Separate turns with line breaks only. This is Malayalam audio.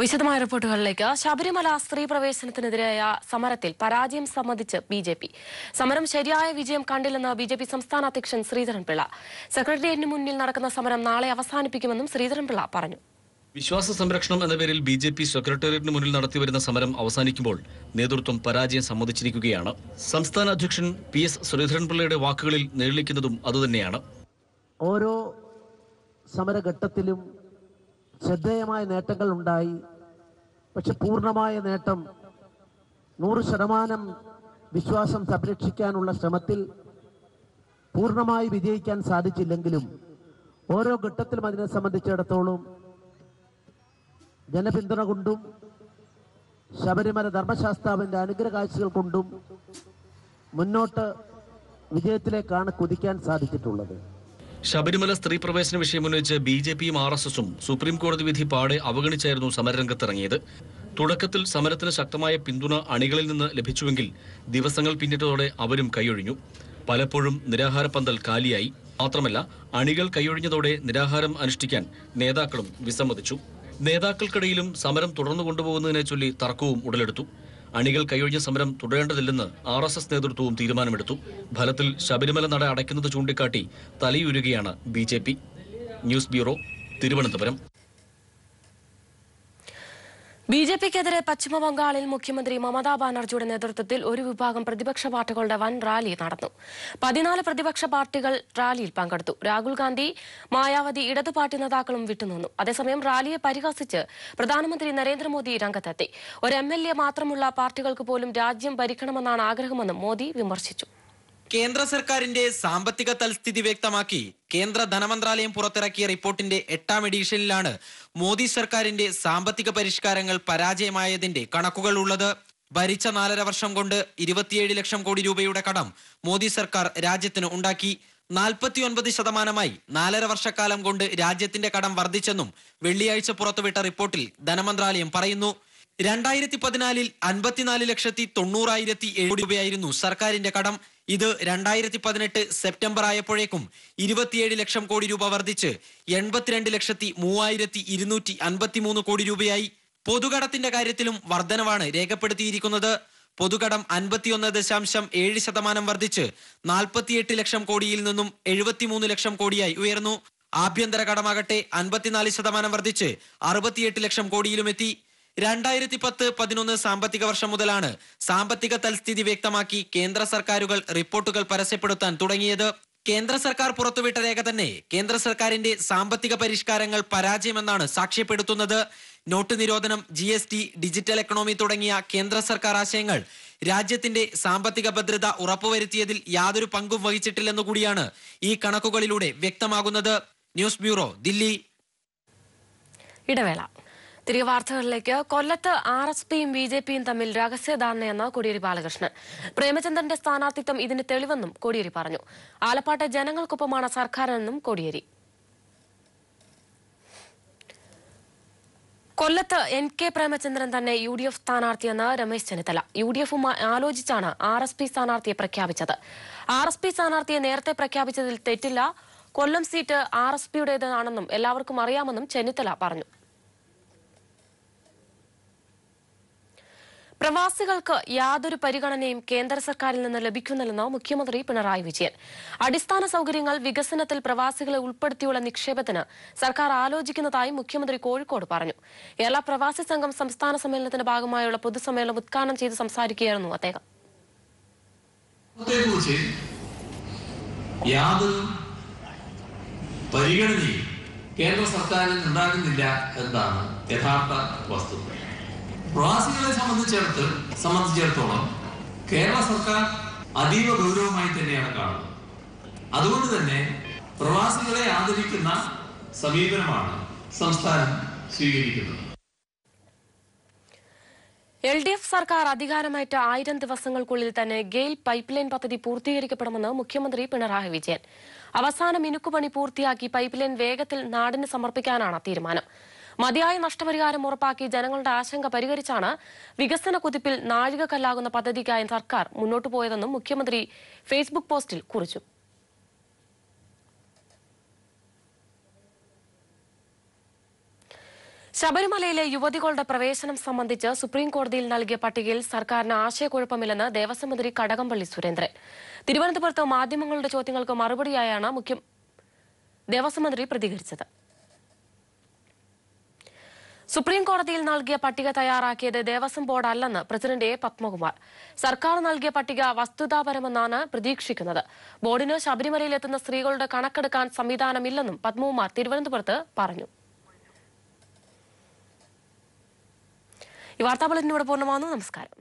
വിശദമായ റിപ്പോർട്ടുകളിലേക്ക്. ശബരിമല സ്ത്രീ പ്രവേശനത്തിനെതിരായ സമരത്തിൽ പരാജയം സമ്മതിച്ച് ബിജെപി. സമരം ശരിയായ വിജയം കണ്ടില്ലെന്ന് ബിജെപി സംസ്ഥാന അധ്യക്ഷൻ ശ്രീധരൻപിള്ള. സെക്രട്ടേറിയറ്റിന് മുന്നിൽ നടക്കുന്ന സമരം നാളെ അവസാനിപ്പിക്കുമെന്നും ശ്രീധരൻപിള്ള പറഞ്ഞു.
വിശ്വാസ സംരക്ഷണം എന്ന പേരിൽ ബിജെപി സെക്രട്ടേറിയറ്റിന് മുന്നിൽ നടത്തിവരുന്ന സമരം അവസാനിക്കുമ്പോൾ നേതൃത്വം പരാജയം സമ്മതിച്ചിരിക്കുകയാണ്. സംസ്ഥാന അധ്യക്ഷൻ PS ശ്രീധരൻപിള്ളയുടെ വാക്കുകളിൽ നിഴലിക്കുന്നതും അതുതന്നെയാണ്.
ഓരോ സമരഘട്ടത്തിലും ശ്രദ്ധേയമായ നേട്ടങ്ങൾ ഉണ്ടായി. പക്ഷെ പൂർണ്ണമായ നേട്ടം 100% വിശ്വാസം സംരക്ഷിക്കാനുള്ള ശ്രമത്തിൽ പൂർണ്ണമായി വിജയിക്കാൻ സാധിച്ചില്ലെങ്കിലും ഓരോ ഘട്ടത്തിലും അതിനെ സംബന്ധിച്ചിടത്തോളം ജനപിന്തുണ കൊണ്ടും ശബരിമല ധർമ്മശാസ്താവിൻ്റെ അനുഗ്രഹകാഴ്ചകൾ കൊണ്ടും മുന്നോട്ട് വിജയത്തിലേക്കാണ് കുതിക്കാൻ സാധിച്ചിട്ടുള്ളത്.
ശബരിമല സ്ത്രീ പ്രവേശന വിഷയമുന്നയിച്ച് ബിജെപിയും RSSും സുപ്രീം കോടതി വിധി പാടെ അവഗണിച്ചായിരുന്നു സമരരംഗത്തിറങ്ങിയത്. തുടക്കത്തിൽ സമരത്തിന് ശക്തമായ പിന്തുണ അണികളിൽ നിന്ന് ലഭിച്ചുവെങ്കിൽ ദിവസങ്ങൾ പിന്നിട്ടതോടെ അവരും കൈയൊഴിഞ്ഞു. പലപ്പോഴും നിരാഹാര പന്തൽ കാലിയായി. മാത്രമല്ല, അണികൾ കൈയൊഴിഞ്ഞതോടെ നിരാഹാരം അനുഷ്ഠിക്കാൻ നേതാക്കളും വിസമ്മതിച്ചു. നേതാക്കൾക്കിടയിലും സമരം തുടർന്നു കൊണ്ടുപോകുന്നതിനെ ചൊല്ലി തർക്കവും ഉടലെടുത്തു. അണികൾ കൈയൊഴിഞ്ഞ സമരം തുടരേണ്ടതില്ലെന്ന് RSS നേതൃത്വവും തീരുമാനമെടുത്തു. ഫലത്തിൽ ശബരിമല നട അടയ്ക്കുന്നത് ചൂണ്ടിക്കാട്ടി തലയുരുകയാണ് ബിജെപി. News bureau, Thiruvananthapuram.
ബിജെപിക്കെതിരെ പശ്ചിമബംഗാളിൽ മുഖ്യമന്ത്രി മമതാ ബാനർജിയുടെ നേതൃത്വത്തിൽ ഒരു വിഭാഗം പ്രതിപക്ഷ പാർട്ടികളുടെ വൻ റാലി നടന്നു. 14 പ്രതിപക്ഷ പാർട്ടികൾ റാലിയിൽ പങ്കെടുത്തു. രാഹുൽ ഗാന്ധി, മായാവതി, ഇടതു പാർട്ടി നേതാക്കളും വിട്ടുനിന്നു. അതേസമയം റാലിയെ പരിഹസിച്ച് പ്രധാനമന്ത്രി നരേന്ദ്രമോദി രംഗത്തെത്തി. ഒരു MLA മാത്രമുള്ള പാർട്ടികൾക്ക് പോലും രാജ്യം ഭരിക്കണമെന്നാണ് ആഗ്രഹമെന്നും മോദി വിമർശിച്ചു.
കേന്ദ്ര സർക്കാരിന്റെ സാമ്പത്തിക തൽസ്ഥിതി വ്യക്തമാക്കി കേന്ദ്ര ധനമന്ത്രാലയം പുറത്തിറക്കിയ റിപ്പോർട്ടിന്റെ 8ാം എഡിഷനിലാണ് മോദി സർക്കാരിന്റെ സാമ്പത്തിക പരിഷ്കാരങ്ങൾ പരാജയമായതിന്റെ കണക്കുകൾ ഉള്ളത്. ഭരിച്ച 4.5 വർഷം കൊണ്ട് 27 ലക്ഷം കോടി രൂപയുടെ കടം മോദി സർക്കാർ രാജ്യത്തിന് ഉണ്ടാക്കി. 49% 4.5 വർഷക്കാലം കൊണ്ട് രാജ്യത്തിന്റെ കടം വർദ്ധിച്ചെന്നും വെള്ളിയാഴ്ച പുറത്തുവിട്ട റിപ്പോർട്ടിൽ ധനമന്ത്രാലയം പറയുന്നു. 2014 54,90,700 കോടി രൂപയായിരുന്നു സർക്കാരിന്റെ കടം. ഇത് 2018 സെപ്റ്റംബർ ആയപ്പോഴേക്കും 27 ലക്ഷം കോടി രൂപ വർദ്ധിച്ച് 82,03,253 കോടി രൂപയായി. പൊതുകടത്തിന്റെ കാര്യത്തിലും വർധനവാണ് രേഖപ്പെടുത്തിയിരിക്കുന്നത്. പൊതുകടം 51.7% വർദ്ധിച്ച് 48 ലക്ഷം കോടിയിൽ നിന്നും 73 ലക്ഷം കോടിയായി ഉയർന്നു. ആഭ്യന്തര കടമാകട്ടെ 54% വർദ്ധിച്ച് 68 ലക്ഷം കോടിയിലുമെത്തി. 2010-11 സാമ്പത്തിക വർഷം മുതലാണ് സാമ്പത്തിക തൽസ്ഥിതി വ്യക്തമാക്കി കേന്ദ്ര സർക്കാരുകൾ റിപ്പോർട്ടുകൾ പരസ്യപ്പെടുത്താൻ തുടങ്ങിയത്. കേന്ദ്ര സർക്കാർ പുറത്തുവിട്ട രേഖ തന്നെ കേന്ദ്ര സർക്കാരിന്റെ സാമ്പത്തിക പരിഷ്കാരങ്ങൾ പരാജയമെന്നാണ് സാക്ഷ്യപ്പെടുത്തുന്നത്. നോട്ട് നിരോധനം, GST, ഡിജിറ്റൽ എക്കണോമി തുടങ്ങിയ കേന്ദ്ര സർക്കാർ ആശയങ്ങൾ രാജ്യത്തിന്റെ സാമ്പത്തിക ഭദ്രത ഉറപ്പുവരുത്തിയതിൽ യാതൊരു പങ്കും വഹിച്ചിട്ടില്ലെന്നു കൂടിയാണ് ഈ കണക്കുകളിലൂടെ വ്യക്തമാകുന്നത്. News bureau, Delhi.
ഇടവേള. തിരികെ വാർത്തകളിലേക്ക്. കൊല്ലത്ത് RSPയും BJPയും തമ്മിൽ രഹസ്യധാരണയെന്ന് കോടിയേരി ബാലകൃഷ്ണൻ. പ്രേമചന്ദ്രന്റെ സ്ഥാനാർത്ഥിത്വം ഇതിന് തെളിവെന്നും കോടിയേരി പറഞ്ഞു. ആലപ്പാട്ടെ ജനങ്ങൾക്കൊപ്പമാണ് സർക്കാരെന്നും കോടിയേരി. കൊല്ലത്ത് NK പ്രേമചന്ദ്രൻ തന്നെ UDF സ്ഥാനാർത്ഥിയെന്ന് രമേശ് ചെന്നിത്തല. UDFുമായി ആലോചിച്ചാണ് RSP സ്ഥാനാർത്ഥിയെ പ്രഖ്യാപിച്ചത്. RSP സ്ഥാനാർത്ഥിയെ നേരത്തെ പ്രഖ്യാപിച്ചതിൽ തെറ്റില്ല. കൊല്ലം സീറ്റ് RSPയുടേതാണെന്നും എല്ലാവർക്കും അറിയാമെന്നും ചെന്നിത്തല പറഞ്ഞു. പ്രവാസികൾക്ക് യാതൊരു പരിഗണനയും കേന്ദ്ര സർക്കാരിൽ നിന്ന് ലഭിക്കുന്നില്ലെന്ന് മുഖ്യമന്ത്രി പിണറായി വിജയൻ. അടിസ്ഥാന സൗകര്യങ്ങൾ വികസനത്തിൽ പ്രവാസികളെ ഉൾപ്പെടുത്തിയുള്ള നിക്ഷേപത്തിന് സർക്കാർ ആലോചിക്കുന്നതായി മുഖ്യമന്ത്രി കോഴിക്കോട് പറഞ്ഞു. കേരള പ്രവാസി സംഘം സംസ്ഥാന സമ്മേളനത്തിന്റെ ഭാഗമായുള്ള പൊതുസമ്മേളനം ഉദ്ഘാടനം ചെയ്ത് സംസാരിക്കുകയായിരുന്നു അദ്ദേഹം.
യാതൊരു പരിഗണനയും കേന്ദ്ര സർക്കാരിൽ ഉണ്ടാകുന്നില്ല എന്നതാണ് യഥാർത്ഥ വസ്തുത. പ്രവാസികളെ സംബന്ധിച്ചിടത്തോളം കേരള സർക്കാർ അതീവ ഗൗരവമായി തന്നെയാണ് കാണുന്നത്. അതുകൊണ്ട് തന്നെ പ്രവാസികളെ ആദരിക്കുന്ന സമീപനമാണ് സംസ്ഥാനം സ്വീകരിക്കുന്നത്.
LDF സർക്കാർ അധികാരമേറ്റ 1000 ദിവസങ്ങൾക്കുള്ളിൽ തന്നെ ഗെയിൽ പൈപ്പ് ലൈൻ പദ്ധതി പൂർത്തീകരിക്കപ്പെടുമെന്ന് മുഖ്യമന്ത്രി പിണറായി വിജയൻ. അവസാന മിനുക്കുപണി പൂർത്തിയാക്കി പൈപ്പ് ലൈൻ വേഗത്തിൽ നാടിന് സമർപ്പിക്കാനാണ് തീരുമാനം. മതിയായ നഷ്ടപരിഹാരം ഉറപ്പാക്കി ജനങ്ങളുടെ ആശങ്ക പരിഹരിച്ചാണ് വികസന കുതിപ്പിൽ നാഴികക്കല്ലാകുന്ന പദ്ധതിക്കായി സർക്കാർ മുന്നോട്ടു പോയതെന്നും മുഖ്യമന്ത്രി ഫേസ്ബുക്ക് പോസ്റ്റിൽ കുറിച്ചു. ശബരിമലയിലെ യുവതികളുടെ പ്രവേശനം സംബന്ധിച്ച് സുപ്രീം കോടതിയിൽ നൽകിയ പട്ടികയിൽ സർക്കാരിന് ആശയക്കുഴപ്പമില്ലെന്ന് ദേവസ്വം മന്ത്രി കടകംപള്ളി സുരേന്ദ്രൻ. തിരുവനന്തപുരത്ത് മാധ്യമങ്ങളുടെ ചോദ്യങ്ങൾക്ക് മറുപടിയായാണ് ദേവസ്വം മന്ത്രി പ്രതികരിച്ചത്. സുപ്രീം കോടതിയിൽ നൽകിയ പട്ടിക തയ്യാറാക്കിയത് ദേവസ്വം ബോർഡ് അല്ലെന്ന് പ്രസിഡന്റ് എ പത്മകുമാർ. സർക്കാർ നൽകിയ പട്ടിക വസ്തുതാപരമെന്നാണ് പ്രതീക്ഷിക്കുന്നത്. ബോർഡിന് ശബരിമലയിലെത്തുന്ന സ്ത്രീകളുടെ കണക്കെടുക്കാൻ സംവിധാനമില്ലെന്നും പത്മകുമാർ തിരുവനന്തപുരത്ത് പറഞ്ഞു. ഈ വാർത്താ ബുള്ളറ്റിനോട് പൂർണ്ണമാകുന്നു. നമസ്കാരം.